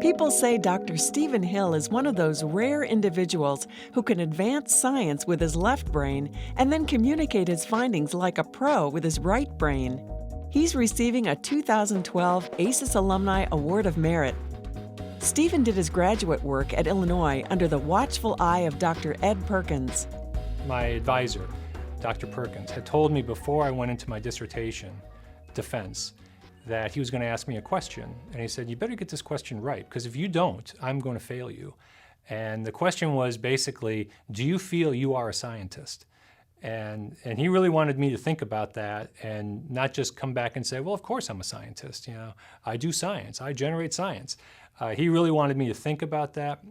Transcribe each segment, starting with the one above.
People say Dr. Stephen Hill is one of those rare individuals who can advance science with his left brain and then communicate his findings like a pro with his right brain. He's receiving a 2012 ACES Alumni Award of Merit. Stephen did his graduate work at Illinois under the watchful eye of Dr. Ed Perkins. My advisor, Dr. Perkins, had told me before I went into my dissertation defense that he was going to ask me a question. And he said, you better get this question right, because if you don't, I'm going to fail you. And the question was basically, do you feel you are a scientist? And he really wanted me to think about that and not just come back and say, well, of course I'm a scientist. You know, I do science, I generate science. He really wanted me to think about that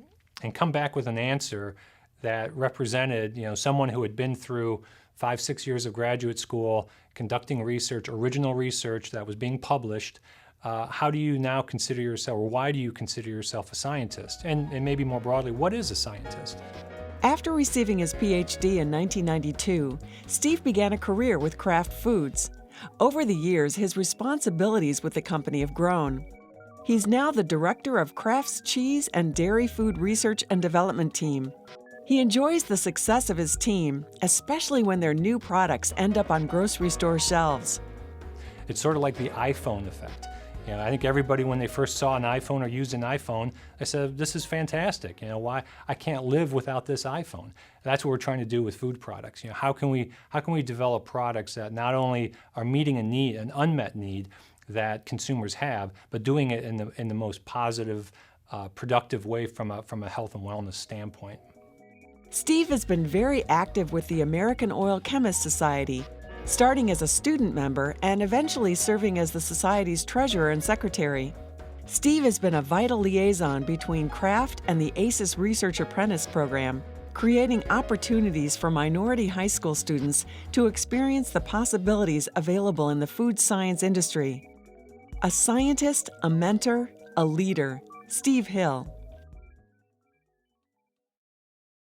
and come back with an answer that represented, someone who had been through 5-6 years of graduate school, conducting research, original research that was being published. How do you now consider yourself, or why do you consider yourself a scientist? And maybe more broadly, what is a scientist? After receiving his Ph.D. in 1992, Steve began a career with Kraft Foods. Over the years, his responsibilities with the company have grown. He's now the director of Kraft's Cheese and Dairy Food Research and Development Team. He enjoys the success of his team, especially when their new products end up on grocery store shelves. It's sort of like the iPhone effect. I think everybody, when they first saw an iPhone or used an iPhone, they said, this is fantastic. Why I can't live without this iPhone. That's what we're trying to do with food products. How can we develop products that not only are meeting a need, an unmet need that consumers have, but doing it in the most positive, productive way from a health and wellness standpoint. Steve has been very active with the American Oil Chemists Society, starting as a student member and eventually serving as the Society's treasurer and secretary. Steve has been a vital liaison between Kraft and the ACES Research Apprentice Program, creating opportunities for minority high school students to experience the possibilities available in the food science industry. A scientist, a mentor, a leader, Steve Hill.